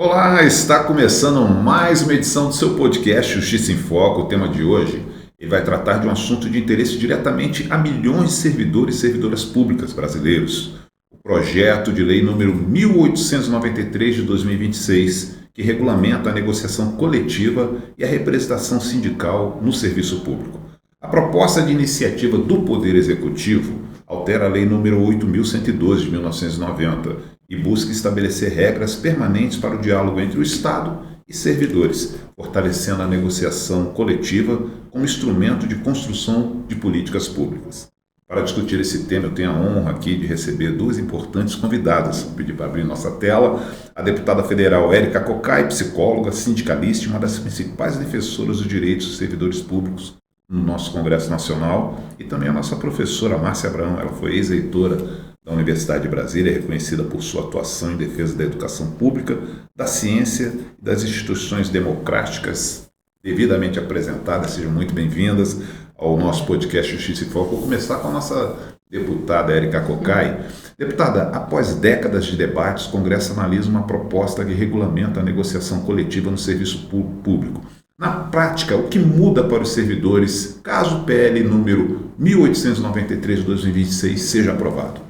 Olá, está começando mais uma edição do seu podcast Justiça em Foco. O tema de hoje ele vai tratar de um assunto de interesse diretamente a milhões de servidores e servidoras públicas brasileiros. O projeto de lei número 1893 de 2026, que regulamenta a negociação coletiva e a representação sindical no serviço público. A proposta de iniciativa do Poder Executivo altera a lei número 8.112 de 1990 e busca estabelecer regras permanentes para o diálogo entre o Estado e servidores, fortalecendo a negociação coletiva como instrumento de construção de políticas públicas. Para discutir esse tema, eu tenho a honra aqui de receber duas importantes convidadas. Vou pedir para abrir nossa tela. A deputada federal Érica Cocai, psicóloga, sindicalista e uma das principais defensoras dos direitos dos servidores públicos no nosso Congresso Nacional, e também a nossa professora Márcia Abrão. Ela foi ex-reitora da Universidade de Brasília, reconhecida por sua atuação em defesa da educação pública, da ciência e das instituições democráticas devidamente apresentadas. Sejam muito bem-vindas ao nosso podcast Justiça e Foco. Vou começar com a nossa deputada Érica Cocai. Deputada, após décadas de debates, o Congresso analisa uma proposta que regulamenta a negociação coletiva no serviço público. Na prática, o que muda para os servidores caso o PL número 1893 de 2026 seja aprovado?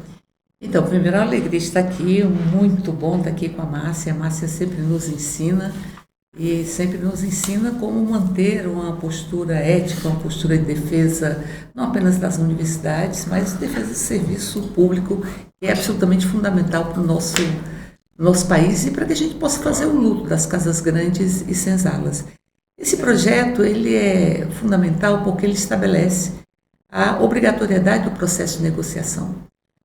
Então, primeiro, a alegria de estar aqui, muito bom estar aqui com a Márcia. A Márcia sempre nos ensina como manter uma postura ética, uma postura de defesa, não apenas das universidades, mas de defesa do serviço público, que é absolutamente fundamental para o nosso país e para que a gente possa fazer o luto das casas grandes e senzalas. Esse projeto ele é fundamental porque ele estabelece a obrigatoriedade do processo de negociação.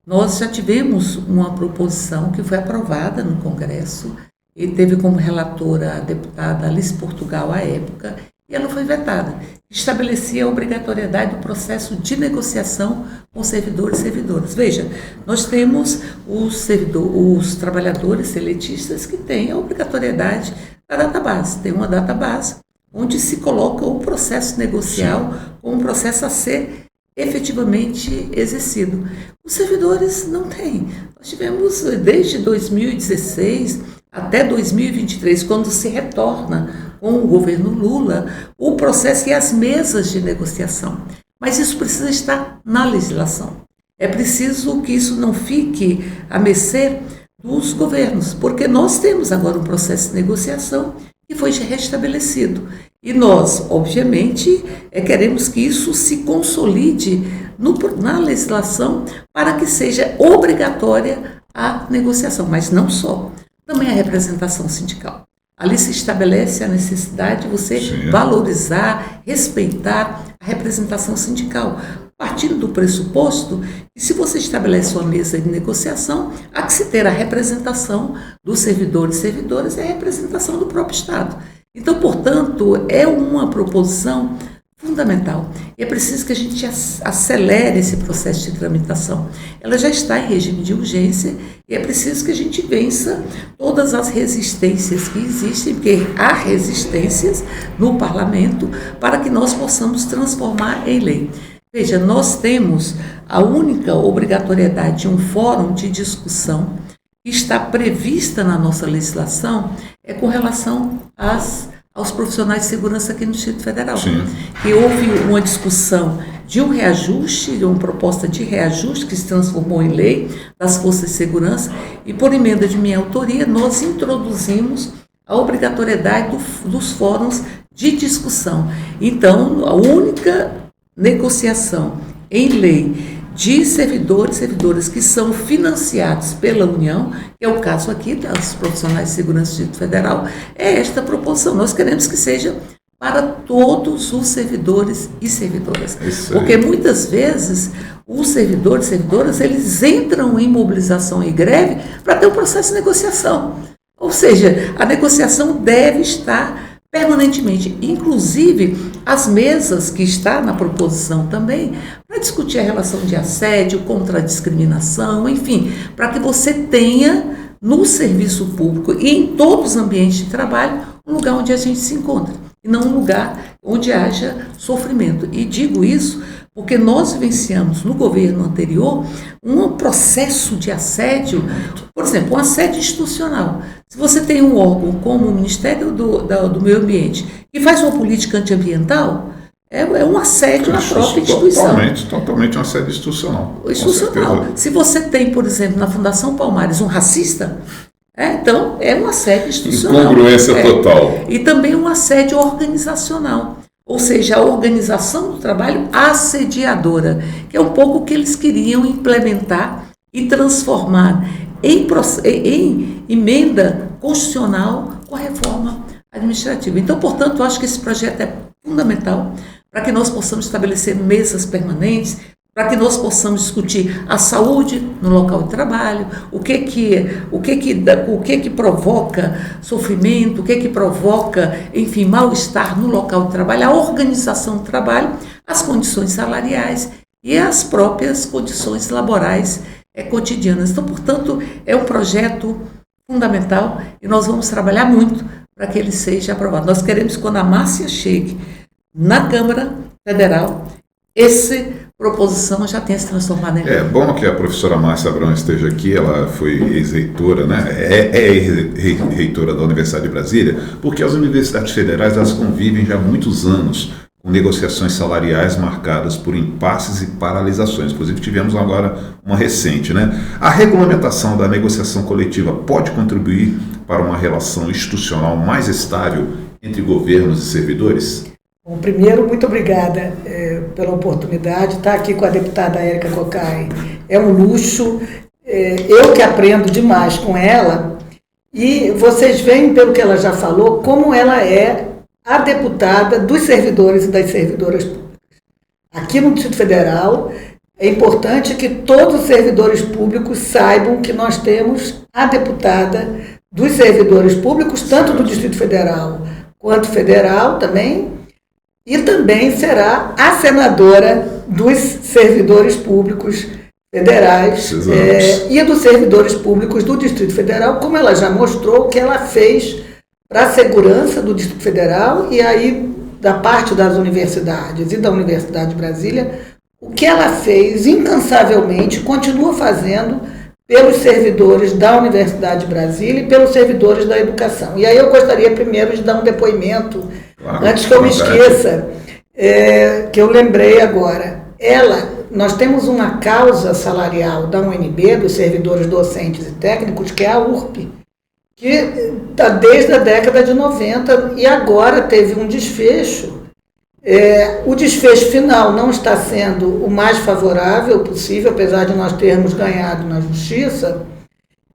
Nós já tivemos uma proposição que foi aprovada no Congresso e teve como relatora a deputada Alice Portugal à época, e ela foi vetada. Estabelecia a obrigatoriedade do processo de negociação com servidores e servidoras. Veja, nós temos os trabalhadores seletistas que têm a obrigatoriedade da database. Tem uma database onde se coloca o processo negocial como um processo a ser efetivamente exercido. Os servidores não têm. Nós tivemos desde 2016 até 2023, quando se retorna com o governo Lula, o processo e as mesas de negociação. Mas isso precisa estar na legislação. É preciso que isso não fique à mercê dos governos, porque nós temos agora um processo de negociação que foi restabelecido. E nós, obviamente, queremos que isso se consolide na legislação para que seja obrigatória a negociação, mas não só, também a representação sindical. Ali se estabelece a necessidade de você valorizar, respeitar a representação sindical, partindo do pressuposto que se você estabelece uma mesa de negociação, há que se ter a representação dos servidores e servidoras e a representação do próprio Estado. Então, portanto, é uma proposição fundamental. E é preciso que a gente acelere esse processo de tramitação. Ela já está em regime de urgência e é preciso que a gente vença todas as resistências que existem, porque há resistências no parlamento para que nós possamos transformar em lei. Veja, nós temos a única obrigatoriedade de um fórum de discussão que está prevista na nossa legislação com relação aos profissionais de segurança aqui no Distrito Federal. Que houve uma discussão de um reajuste, de uma proposta de reajuste que se transformou em lei das forças de segurança e por emenda de minha autoria nós introduzimos a obrigatoriedade dos fóruns de discussão. Então, a única negociação em lei de servidores e servidoras que são financiados pela União, que é o caso aqui das profissionais de segurança do Distrito Federal, é esta proposição. Nós queremos que seja para todos os servidores e servidoras. Porque muitas vezes os servidores e servidoras eles entram em mobilização e greve para ter um processo de negociação. Ou seja, a negociação deve estar permanentemente, inclusive as mesas que está na proposição também, para discutir a relação de assédio, contra a discriminação, enfim, para que você tenha no serviço público e em todos os ambientes de trabalho um lugar onde a gente se encontra, e não um lugar onde haja sofrimento. E digo isso porque nós vivenciamos no governo anterior um processo de assédio, por exemplo, um assédio institucional. Se você tem um órgão como o Ministério do Meio Ambiente que faz uma política antiambiental, é um assédio à própria instituição. Totalmente um assédio institucional. Se você tem, por exemplo, na Fundação Palmares um racista, então é um assédio institucional. Incongruência total. E também um assédio organizacional. Ou seja, a organização do trabalho assediadora, que é um pouco o que eles queriam implementar e transformar em emenda constitucional com a reforma administrativa. Então, portanto, eu acho que esse projeto é fundamental para que nós possamos estabelecer mesas permanentes, para que nós possamos discutir a saúde no local de trabalho, o que provoca sofrimento, o que provoca, enfim, mal-estar no local de trabalho, a organização do trabalho, as condições salariais e as próprias condições laborais cotidianas. Então, portanto, é um projeto fundamental e nós vamos trabalhar muito para que ele seja aprovado. Nós queremos que quando a Márcia chegue na Câmara Federal, essa proposição já tenha se transformado em lei. É bom que a professora Márcia Abrão esteja aqui, ela foi ex-reitora, né? Reitora da Universidade de Brasília, porque as universidades federais elas convivem já há muitos anos com negociações salariais marcadas por impasses e paralisações. Inclusive tivemos agora uma recente, né? A regulamentação da negociação coletiva pode contribuir para uma relação institucional mais estável entre governos e servidores? Bom, primeiro, muito obrigada pela oportunidade de estar aqui com a deputada Érica Cocai. É um luxo, eu que aprendo demais com ela, e vocês veem, pelo que ela já falou, como ela é a deputada dos servidores e das servidoras públicas. Aqui no Distrito Federal, é importante que todos os servidores públicos saibam que nós temos a deputada dos servidores públicos, tanto do Distrito Federal quanto federal também, e também será a senadora dos servidores públicos federais e dos servidores públicos do Distrito Federal, como ela já mostrou o que ela fez para a segurança do Distrito Federal e aí da parte das universidades e da Universidade de Brasília, o que ela fez incansavelmente, continua fazendo pelos servidores da Universidade de Brasília e pelos servidores da educação. E aí eu gostaria primeiro de dar um depoimento, antes que eu me esqueça, que eu lembrei agora. Nós temos uma causa salarial da UNB, dos servidores docentes e técnicos, que é a URP, que está desde a década de 90 e agora teve um desfecho. O desfecho final não está sendo o mais favorável possível, apesar de nós termos ganhado na Justiça.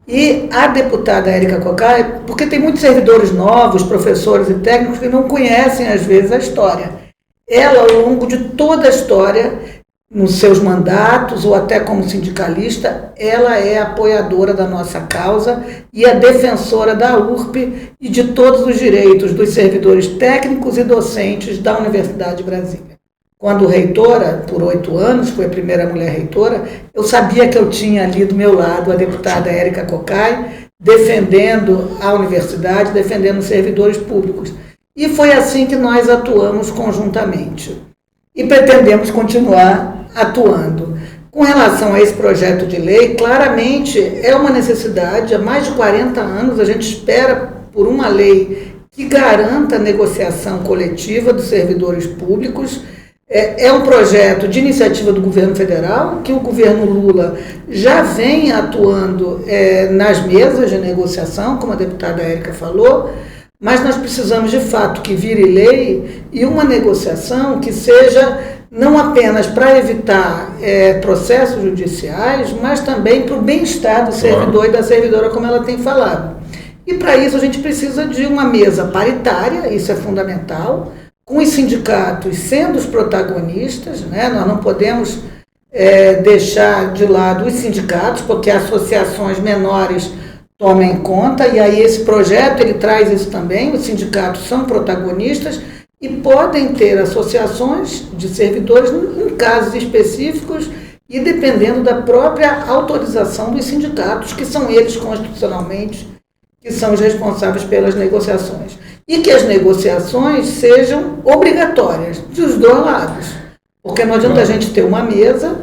E a deputada Érica Cocai, porque tem muitos servidores novos, professores e técnicos que não conhecem, às vezes, a história. Ela, ao longo de toda a história, nos seus mandatos ou até como sindicalista, ela é apoiadora da nossa causa e é defensora da URP e de todos os direitos dos servidores técnicos e docentes da Universidade de Brasília. Quando reitora, por 8 anos, foi a primeira mulher reitora, eu sabia que eu tinha ali do meu lado a deputada Érica Cocai, defendendo a universidade, defendendo os servidores públicos. E foi assim que nós atuamos conjuntamente. E pretendemos continuar atuando. Com relação a esse projeto de lei, claramente é uma necessidade. Há mais de 40 anos a gente espera por uma lei que garanta a negociação coletiva dos servidores públicos. É um projeto de iniciativa do governo federal, que o governo Lula já vem atuando nas mesas de negociação, como a deputada Érica falou, mas nós precisamos de fato que vire lei e uma negociação que seja não apenas para evitar processos judiciais, mas também para o bem-estar do servidor e da servidora, como ela tem falado. E para isso a gente precisa de uma mesa paritária, isso é fundamental, com os sindicatos sendo os protagonistas, né? Nós não podemos deixar de lado os sindicatos, porque associações menores tomam em conta, e aí esse projeto ele traz isso também, os sindicatos são protagonistas e podem ter associações de servidores em casos específicos e dependendo da própria autorização dos sindicatos, que são eles constitucionalmente que são os responsáveis pelas negociações. E que as negociações sejam obrigatórias dos dois lados. Porque não adianta a gente ter uma mesa,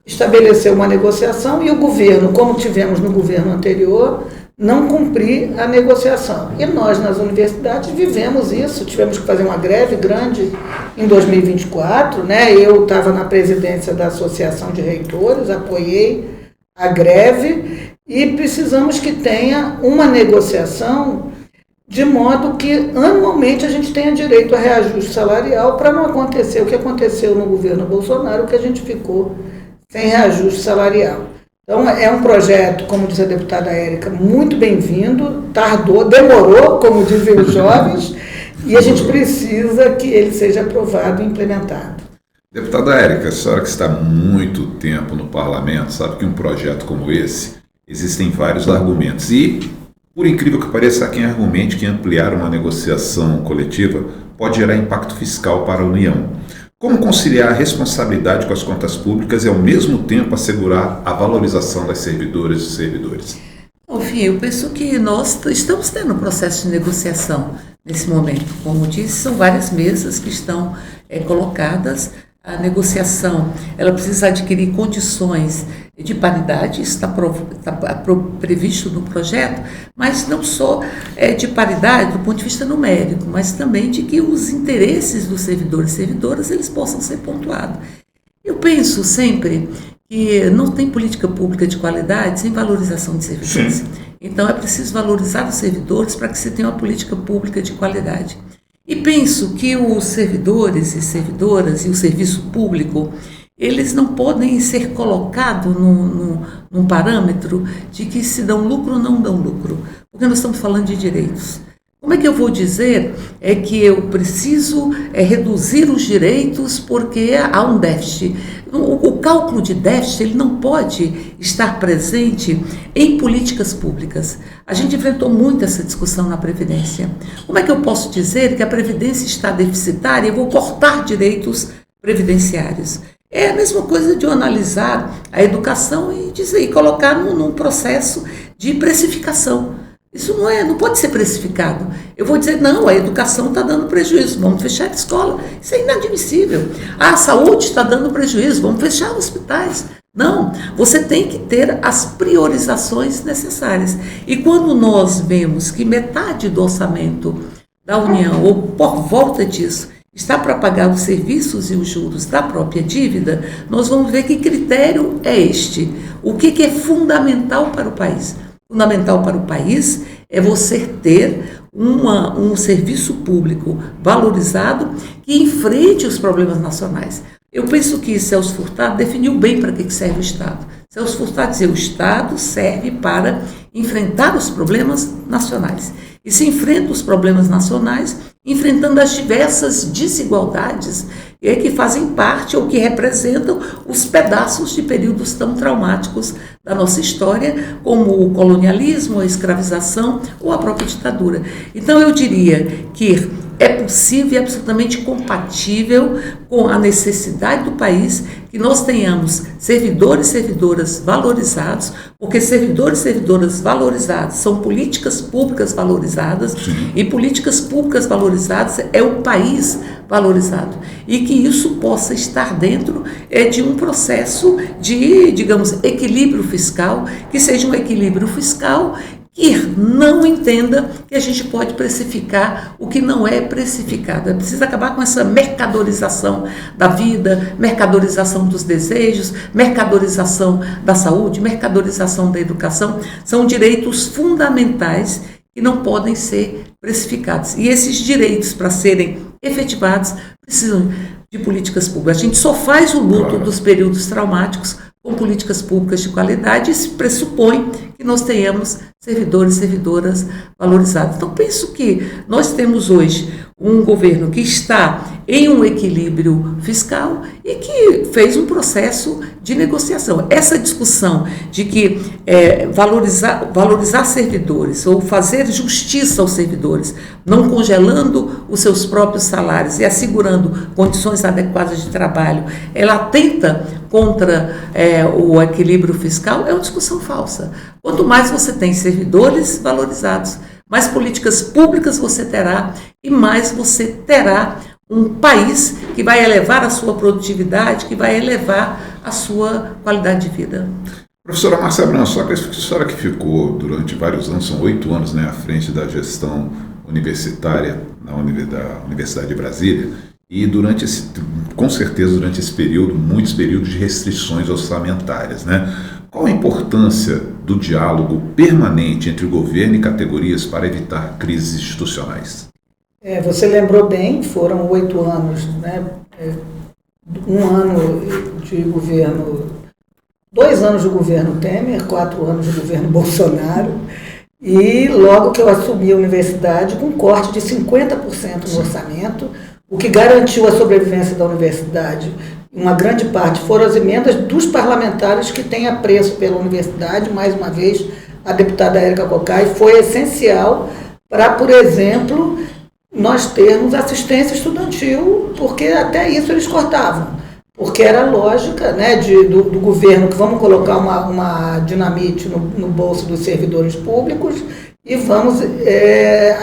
estabelecer uma negociação e o governo, como tivemos no governo anterior, não cumprir a negociação. E nós, nas universidades, vivemos isso. Tivemos que fazer uma greve grande em 2024, né? Eu estava na presidência da Associação de Reitores, apoiei a greve e precisamos que tenha uma negociação de modo que anualmente a gente tenha direito a reajuste salarial para não acontecer o que aconteceu no governo Bolsonaro, que a gente ficou sem reajuste salarial. Então, é um projeto, como diz a deputada Érica, muito bem-vindo, tardou, demorou, como dizem os jovens, e a gente precisa que ele seja aprovado e implementado. Deputada Érica, a senhora que está há muito tempo no parlamento, sabe que um projeto como esse, existem vários argumentos. E, por incrível que pareça, há quem argumente que ampliar uma negociação coletiva pode gerar impacto fiscal para a União. Como conciliar a responsabilidade com as contas públicas e, ao mesmo tempo, assegurar a valorização das servidoras e servidores? Enfim, eu penso que nós estamos tendo um processo de negociação nesse momento. Como disse, são várias mesas que estão colocadas. A negociação, ela precisa adquirir condições de paridade, isso está previsto no projeto, mas não só de paridade do ponto de vista numérico, mas também de que os interesses dos servidores e servidoras eles possam ser pontuados. Eu penso sempre que não tem política pública de qualidade sem valorização de servidores. Sim. Então é preciso valorizar os servidores para que se tenha uma política pública de qualidade. E penso que os servidores e servidoras e o serviço público, eles não podem ser colocados num parâmetro de que se dão lucro ou não dão lucro, porque nós estamos falando de direitos. Como é que eu vou dizer que eu preciso reduzir os direitos porque há um déficit? O cálculo de déficit ele não pode estar presente em políticas públicas. A gente enfrentou muito essa discussão na Previdência. Como é que eu posso dizer que a Previdência está deficitária e eu vou cortar direitos previdenciários? É a mesma coisa de eu analisar a educação e colocar num processo de precificação. Isso não pode ser precificado. Eu vou dizer, não, a educação está dando prejuízo, vamos fechar a escola. Isso é inadmissível. A saúde está dando prejuízo, vamos fechar hospitais. Não, você tem que ter as priorizações necessárias. E quando nós vemos que metade do orçamento da União, ou por volta disso, está para pagar os serviços e os juros da própria dívida, nós vamos ver que critério é este. O que é fundamental para o país? Fundamental para o país é você ter um serviço público valorizado que enfrente os problemas nacionais. Eu penso que Celso Furtado definiu bem para que serve o Estado. Celso Furtado dizia, o Estado serve para enfrentar os problemas nacionais. E se enfrenta os problemas nacionais enfrentando as diversas desigualdades que fazem parte ou que representam os pedaços de períodos tão traumáticos da nossa história, como o colonialismo, a escravização ou a própria ditadura. Então eu diria que é possível e absolutamente compatível com a necessidade do país que nós tenhamos servidores e servidoras valorizados, porque servidores e servidoras valorizados são políticas públicas valorizadas. Sim. E políticas públicas valorizadas é o país valorizado. E que isso possa estar dentro de um processo de, digamos, equilíbrio fiscal, que seja um equilíbrio fiscal que não entenda que a gente pode precificar o que não é precificado. É preciso acabar com essa mercadorização da vida, mercadorização dos desejos, mercadorização da saúde, mercadorização da educação. São direitos fundamentais que não podem ser precificados. E esses direitos, para serem efetivados, precisam de políticas públicas. A gente só faz o luto dos períodos traumáticos com políticas públicas de qualidade, isso pressupõe que nós tenhamos servidores e servidoras valorizados. Então, penso que nós temos hoje um governo que está em um equilíbrio fiscal e que fez um processo de negociação. Essa discussão de que valorizar servidores ou fazer justiça aos servidores, não congelando os seus próprios salários e assegurando condições adequadas de trabalho, ela atenta contra o equilíbrio fiscal, é uma discussão falsa. Quanto mais você tem servidores valorizados, mais políticas públicas você terá e mais você terá um país que vai elevar a sua produtividade, que vai elevar a sua qualidade de vida. Professora Márcia Abrão, só que a senhora que ficou durante vários anos, são 8 anos, né, à frente da gestão universitária da Universidade de Brasília, e com certeza durante esse período, muitos períodos de restrições orçamentárias, né? Qual a importância do diálogo permanente entre o governo e categorias para evitar crises institucionais? Você lembrou bem, foram 8 anos, né? 1 ano de governo, 2 anos do governo Temer, 4 anos do governo Bolsonaro, e logo que eu assumi a universidade, com um corte de 50% no orçamento, o que garantiu a sobrevivência da universidade. Uma grande parte foram as emendas dos parlamentares que têm apreço pela universidade. Mais uma vez, a deputada Érica Cocai foi essencial para, por exemplo, nós termos assistência estudantil, porque até isso eles cortavam. Porque era lógica, né, do governo que vamos colocar uma dinamite no bolso dos servidores públicos e vamos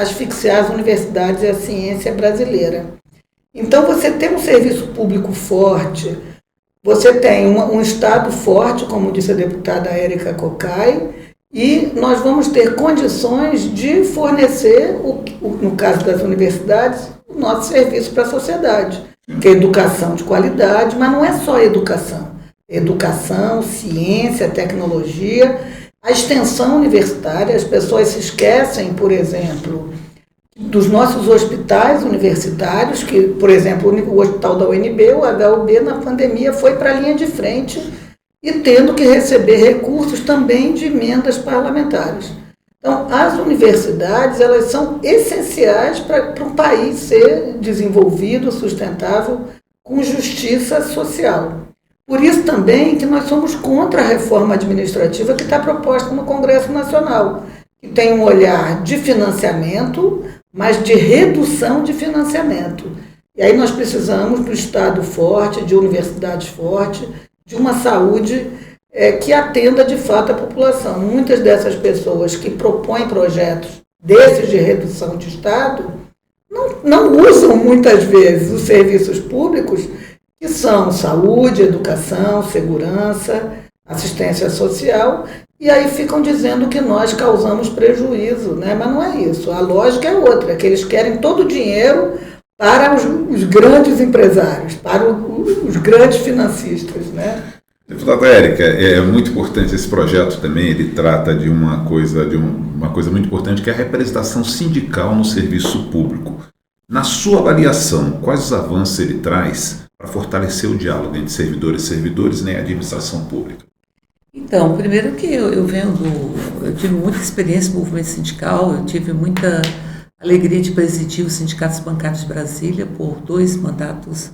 asfixiar as universidades e a ciência brasileira. Então, você tem um serviço público forte, você tem um Estado forte, como disse a deputada Érica Cocai, e nós vamos ter condições de fornecer, no caso das universidades, o nosso serviço para a sociedade, que é educação de qualidade, mas não é só educação. Educação, ciência, tecnologia, a extensão universitária. As pessoas se esquecem, por exemplo, dos nossos hospitais universitários, que, por exemplo, o hospital da UNB, o HUB, na pandemia, foi para a linha de frente e tendo que receber recursos também de emendas parlamentares. Então, as universidades, elas são essenciais para um país ser desenvolvido, sustentável, com justiça social. Por isso também que nós somos contra a reforma administrativa que está proposta no Congresso Nacional, que tem um olhar de financiamento, mas de redução de financiamento. E aí nós precisamos do Estado forte, de universidades fortes, de uma saúde que atenda de fato a população. Muitas dessas pessoas que propõem projetos desses de redução de Estado não usam muitas vezes os serviços públicos, que são saúde, educação, segurança, assistência social, e aí ficam dizendo que nós causamos prejuízo, né? Mas não é isso. A lógica é outra, que eles querem todo o dinheiro para os grandes empresários, para os grandes financistas, né? Deputada Érica, é muito importante esse projeto também, ele trata de uma coisa muito importante, que é a representação sindical no serviço público. Na sua avaliação, quais os avanços ele traz para fortalecer o diálogo entre servidores e servidores, né, e administração pública? Então, primeiro que eu tive muita experiência no movimento sindical, eu tive muita alegria de presidir os sindicatos bancários de Brasília por 2 mandatos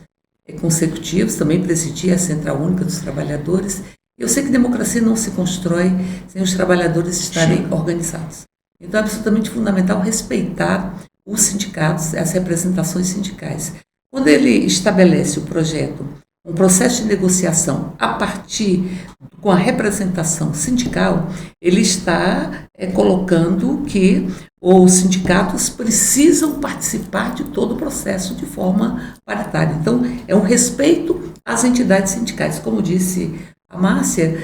consecutivos, também presidi a Central Única dos Trabalhadores. Eu sei que democracia não se constrói sem os trabalhadores estarem organizados. Então é absolutamente fundamental respeitar os sindicatos, as representações sindicais. Quando ele estabelece o projeto, um processo de negociação a partir com a representação sindical, ele está colocando que os sindicatos precisam participar de todo o processo de forma paritária. Então, é um respeito às entidades sindicais. Como disse a Márcia,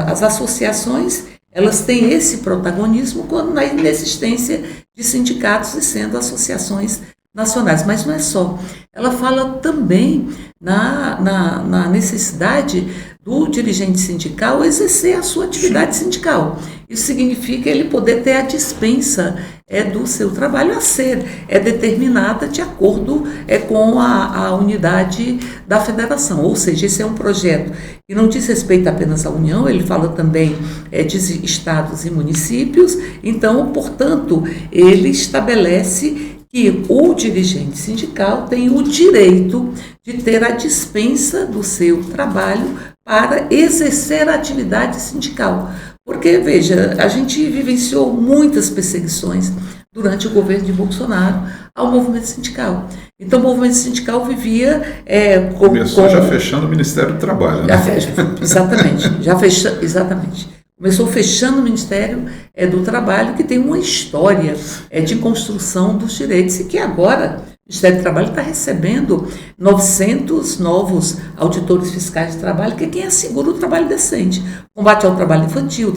as associações, elas têm esse protagonismo quando na inexistência de sindicatos e sendo associações nacionais. Mas não é só. Ela fala também na necessidade do dirigente sindical exercer a sua atividade sindical. Isso significa ele poder ter a dispensa do seu trabalho a ser determinada de acordo com a unidade da federação. Ou seja, esse é um projeto que não diz respeito apenas à União, ele fala também de estados e municípios. Então, portanto, ele estabelece que o dirigente sindical tem o direito de ter a dispensa do seu trabalho para exercer a atividade sindical. Porque, veja, a gente vivenciou muitas perseguições durante o governo de Bolsonaro ao movimento sindical. Então, o movimento sindical vivia... Começou já fechando o Ministério do Trabalho, né? Exatamente. Começou fechando o Ministério do Trabalho, que tem uma história de construção dos direitos e que agora Ministério do Trabalho está recebendo 900 novos auditores fiscais de trabalho, que é quem assegura o trabalho decente. Combate ao trabalho infantil,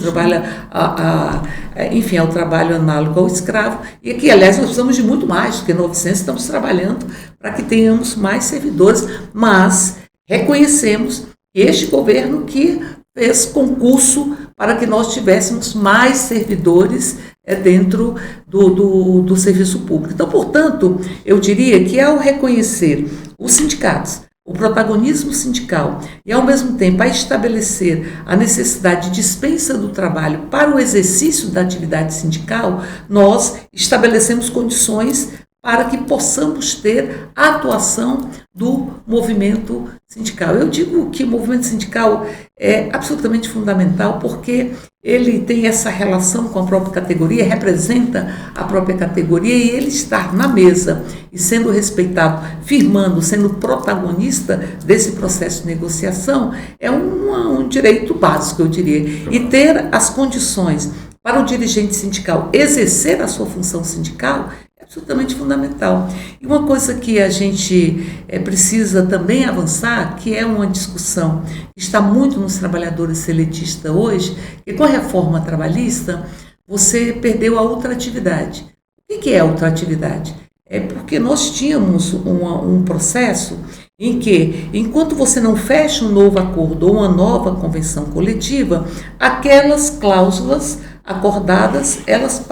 enfim, ao trabalho análogo ao escravo. E aqui, aliás, nós precisamos de muito mais, porque 900 estamos trabalhando para que tenhamos mais servidores, mas reconhecemos este governo que fez concurso para que nós tivéssemos mais servidores dentro do serviço público. Então, portanto, eu diria que ao reconhecer os sindicatos, o protagonismo sindical e, ao mesmo tempo, a estabelecer a necessidade de dispensa do trabalho para o exercício da atividade sindical, nós estabelecemos condições para que possamos ter a atuação do movimento sindical. Eu digo que o movimento sindical é absolutamente fundamental porque ele tem essa relação com a própria categoria, representa a própria categoria e ele estar na mesa e sendo respeitado, firmando, sendo protagonista desse processo de negociação é um direito básico, eu diria. E ter as condições para o dirigente sindical exercer a sua função sindical é absolutamente fundamental. E uma coisa que a gente precisa também avançar, que é uma discussão que está muito nos trabalhadores seletistas hoje, que com a reforma trabalhista você perdeu a ultratividade. O que é a ultratividade? É porque nós tínhamos um processo em que, enquanto você não fecha um novo acordo ou uma nova convenção coletiva, aquelas cláusulas acordadas, elas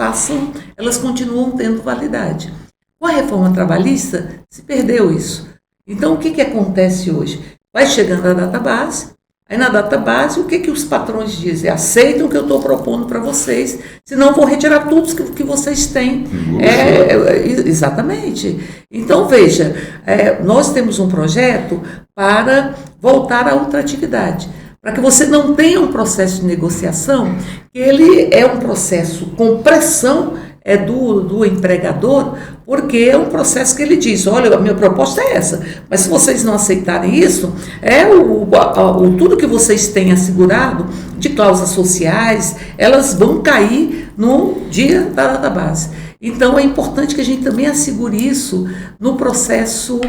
continuam tendo validade. Com a reforma trabalhista, se perdeu isso. Então, o que acontece hoje? Vai chegando a data base, aí na data base, o que os patrões dizem? Aceitam o que eu estou propondo para vocês, senão eu vou retirar tudo que vocês têm. Exatamente. Então, veja, nós temos um projeto para voltar à ultratividade, para que você não tenha um processo de negociação, que ele é um processo com pressão do empregador, porque é um processo que ele diz, olha, a minha proposta é essa, mas se vocês não aceitarem isso, tudo que vocês têm assegurado de cláusulas sociais, elas vão cair no dia da data base. Então, é importante que a gente também assegure isso no processo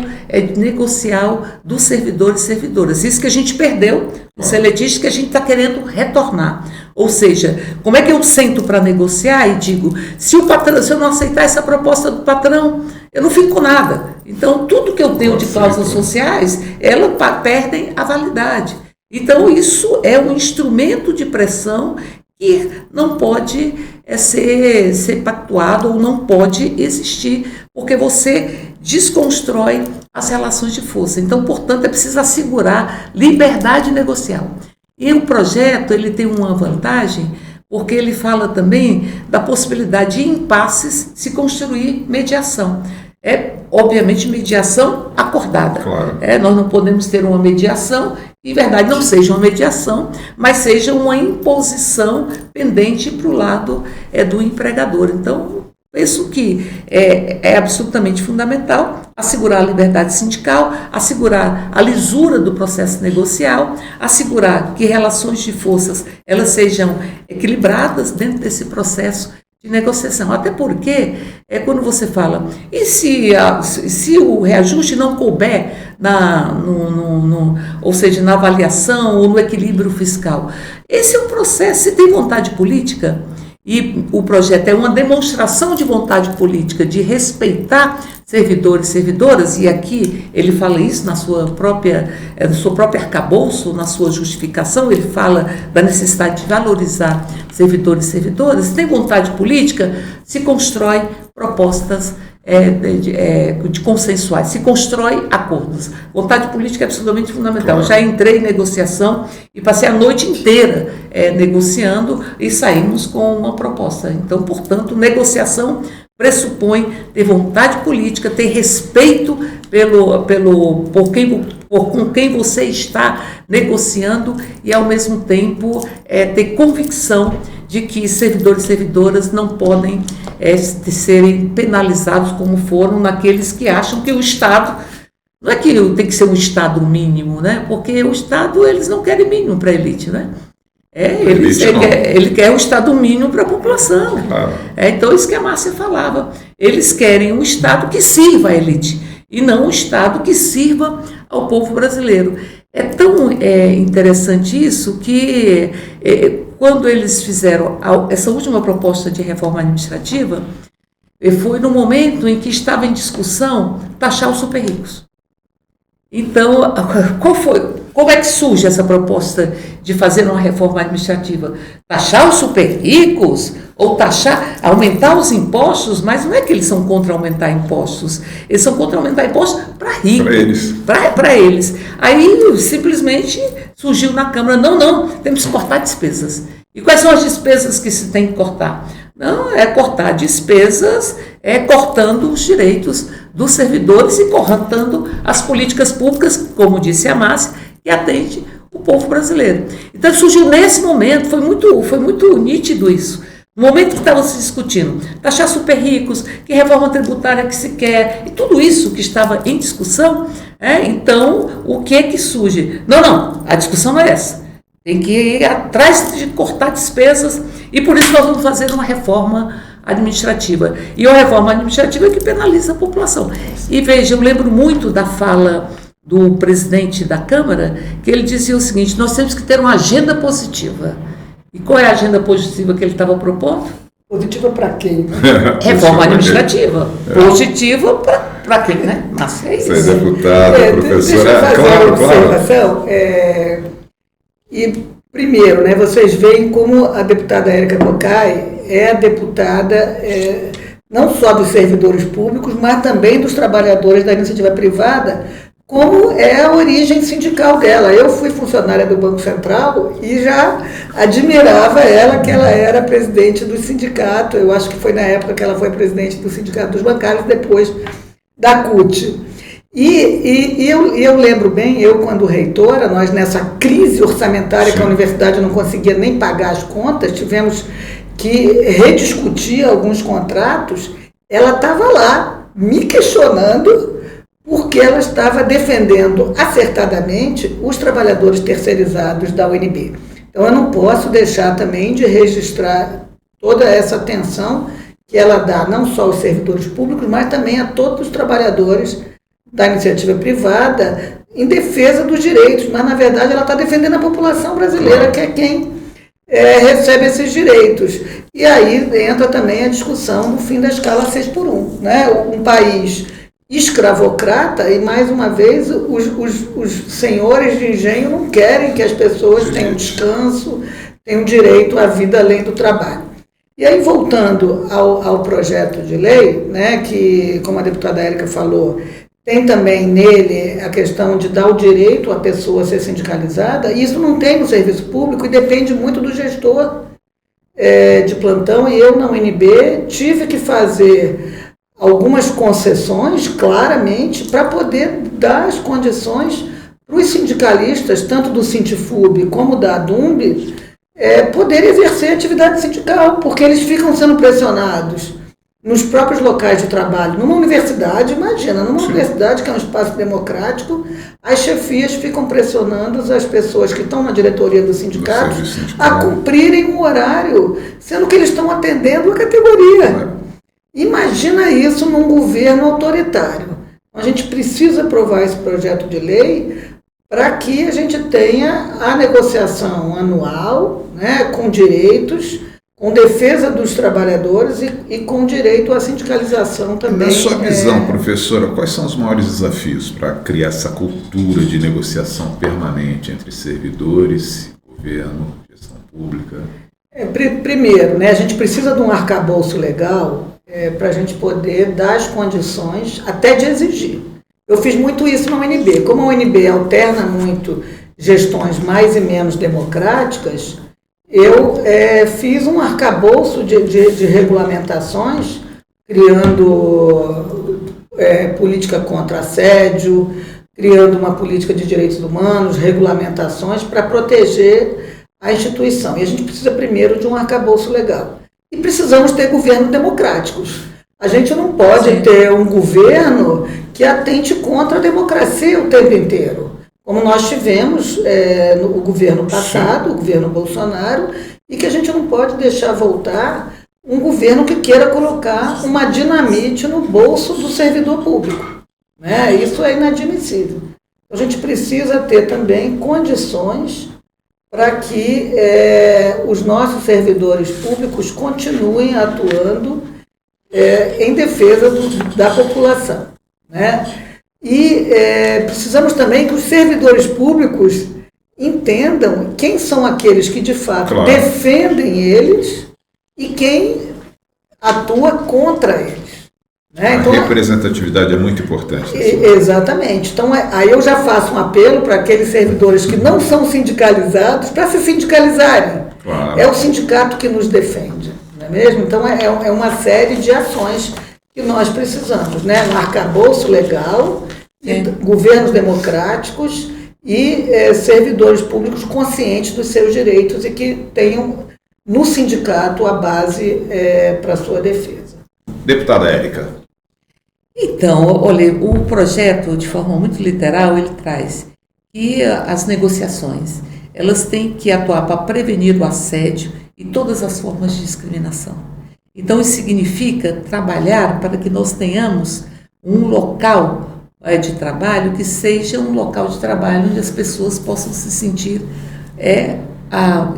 negocial dos servidores e servidoras. Isso que a gente perdeu, o seletista, que a gente está querendo retornar. Ou seja, como é que eu sento para negociar e digo, se eu não aceitar essa proposta do patrão, eu não fico com nada. Então, tudo que eu tenho de cláusulas sociais, elas perdem a validade. Então, isso é um instrumento de pressão que não pode ser pactuado ou não pode existir, porque você desconstrói as relações de força. Então, portanto, é preciso assegurar liberdade negocial. E o projeto ele tem uma vantagem, porque ele fala também da possibilidade de impasses se construir mediação. Obviamente, mediação acordada. Claro. Nós não podemos ter uma mediação, em verdade não seja uma mediação, mas seja uma imposição pendente para o lado do empregador. Então, penso que é absolutamente fundamental assegurar a liberdade sindical, assegurar a lisura do processo negocial, assegurar que relações de forças elas sejam equilibradas dentro desse processo de negociação. Até porque, quando você fala, e se o reajuste não couber ou seja, na avaliação ou no equilíbrio fiscal? Esse é um processo, se tem vontade política, e o projeto é uma demonstração de vontade política, de respeitar servidores e servidoras, e aqui ele fala isso no seu próprio arcabouço, na sua justificação, ele fala da necessidade de valorizar servidores e servidoras. Se tem vontade política, se constrói propostas de consensuais, se constrói acordos. Vontade política é absolutamente fundamental. Já entrei em negociação e passei a noite inteira negociando e saímos com uma proposta. Então, portanto, negociação pressupõe ter vontade política, ter respeito com quem você está negociando e, ao mesmo tempo, ter convicção de que servidores e servidoras não podem serem penalizados como foram naqueles que acham que o Estado, não é que tem que ser um Estado mínimo, né? Porque o Estado, eles não querem mínimo para a elite, né? Ele quer o Estado mínimo para a população. Então, isso que a Márcia falava. Eles querem um Estado que sirva à elite e não um Estado que sirva ao povo brasileiro. É tão interessante isso que quando eles fizeram essa última proposta de reforma administrativa, foi no momento em que estava em discussão taxar os super ricos. Então, como é que surge essa proposta de fazer uma reforma administrativa? Taxar os super ricos ou aumentar os impostos, mas não é que eles são contra aumentar impostos, eles são contra aumentar impostos para ricos, para eles. Aí simplesmente surgiu na Câmara, não, temos que cortar despesas. E quais são as despesas que se tem que cortar? Não, é cortar despesas, cortando os direitos dos servidores e cortando as políticas públicas, como disse a Márcia, que atende o povo brasileiro. Então surgiu nesse momento, foi muito nítido isso. No momento que estava se discutindo, taxar super ricos, que reforma tributária que se quer, e tudo isso que estava em discussão, então o que é que surge? Não, a discussão não é essa. Tem que ir atrás de cortar despesas e por isso nós vamos fazer uma reforma administrativa. E a reforma administrativa é que penaliza a população. E veja, eu lembro muito da fala do presidente da Câmara, que ele dizia o seguinte: nós temos que ter uma agenda positiva. E qual é a agenda positiva que ele estava propondo? Positiva para quem? Reforma administrativa. Positiva para quem, né? Mas é isso. Você é deputada, professora. Deixa eu fazer uma observação. E, primeiro, né, vocês veem como a deputada Érica Cocai é a deputada não só dos servidores públicos, mas também dos trabalhadores da iniciativa privada, como é a origem sindical dela. Eu fui funcionária do Banco Central e já admirava ela, que ela era presidente do sindicato. Eu acho que foi na época que ela foi presidente do Sindicato dos Bancários, depois da CUT. E eu lembro bem, eu quando reitora, nós nessa crise orçamentária que a universidade não conseguia nem pagar as contas, tivemos que rediscutir alguns contratos, ela estava lá me questionando porque ela estava defendendo acertadamente os trabalhadores terceirizados da UNB. Então eu não posso deixar também de registrar toda essa atenção que ela dá não só aos servidores públicos, mas também a todos os trabalhadores da iniciativa privada em defesa dos direitos, mas na verdade ela está defendendo a população brasileira, que é quem recebe esses direitos. E aí entra também a discussão do fim da escala 6x1, né? Um país escravocrata e, mais uma vez, os senhores de engenho não querem que as pessoas tenham descanso, tenham direito à vida além do trabalho. E aí, voltando ao projeto de lei, né, que, como a deputada Érica falou, tem também nele a questão de dar o direito à pessoa a ser sindicalizada. Isso não tem no serviço público e depende muito do gestor de plantão. E eu, na UNB, tive que fazer algumas concessões, claramente, para poder dar as condições para os sindicalistas, tanto do Sindifub como da ADUMB, poder exercer atividade sindical, porque eles ficam sendo pressionados nos próprios locais de trabalho. Numa universidade, imagina, numa universidade que é um espaço democrático, as chefias ficam pressionando as pessoas que estão na diretoria do sindicato a cumprirem um horário, sendo que eles estão atendendo a categoria. Imagina isso num governo autoritário. A gente precisa aprovar esse projeto de lei para que a gente tenha a negociação anual, né, com direitos, com defesa dos trabalhadores e com direito à sindicalização também. Na sua visão, professora, quais são os maiores desafios para criar essa cultura de negociação permanente entre servidores, governo, gestão pública? Primeiro, né, a gente precisa de um arcabouço legal para a gente poder dar as condições, até de exigir. Eu fiz muito isso na UNB. Como a UNB alterna muito gestões mais e menos democráticas, eu fiz um arcabouço de regulamentações, criando política contra assédio, criando uma política de direitos humanos, regulamentações para proteger a instituição. E a gente precisa primeiro de um arcabouço legal. E precisamos ter governos democráticos. A gente não pode ter um governo que atente contra a democracia o tempo inteiro, como nós tivemos no governo passado, o governo Bolsonaro, e que a gente não pode deixar voltar um governo que queira colocar uma dinamite no bolso do servidor público, né? Isso é inadmissível. A gente precisa ter também condições para que os nossos servidores públicos continuem atuando em defesa da população, né? E precisamos também que os servidores públicos entendam quem são aqueles que de fato defendem eles e quem atua contra eles. Né? Então, a representatividade é muito importante. Exatamente. Então, aí eu já faço um apelo para aqueles servidores que não são sindicalizados para se sindicalizarem. Claro. É o sindicato que nos defende, não é mesmo? Então, é uma série de ações que nós precisamos, né? Um arcabouço legal, governos democráticos e servidores públicos conscientes dos seus direitos e que tenham no sindicato a base para a sua defesa. Deputada Érica. Então, olha, o projeto, de forma muito literal, ele traz que as negociações, elas têm que atuar para prevenir o assédio e todas as formas de discriminação. Então, isso significa trabalhar para que nós tenhamos um local de trabalho que seja um local de trabalho onde as pessoas possam se sentir,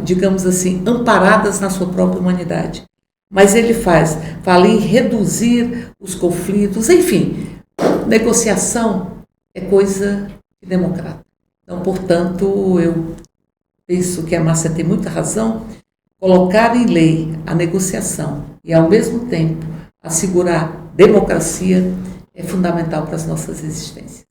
digamos assim, amparadas na sua própria humanidade. Mas ele fala em reduzir os conflitos, enfim, negociação é coisa de democrata. Então, portanto, eu penso que a Márcia tem muita razão, colocar em lei a negociação e, ao mesmo tempo, assegurar democracia é fundamental para as nossas existências.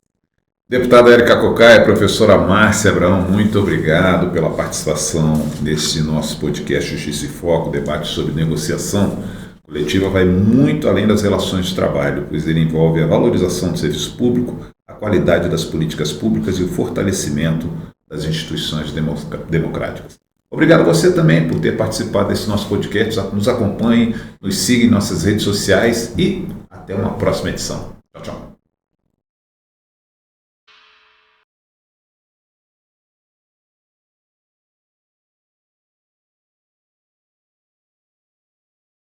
Deputada Érica Cocai, professora Márcia Abraão, muito obrigado pela participação nesse nosso podcast Justiça em Foco. O debate sobre negociação coletiva vai muito além das relações de trabalho, pois ele envolve a valorização do serviço público, a qualidade das políticas públicas e o fortalecimento das instituições democráticas. Obrigado a você também por ter participado desse nosso podcast. Nos acompanhe, nos siga em nossas redes sociais e até uma próxima edição. Tchau, tchau.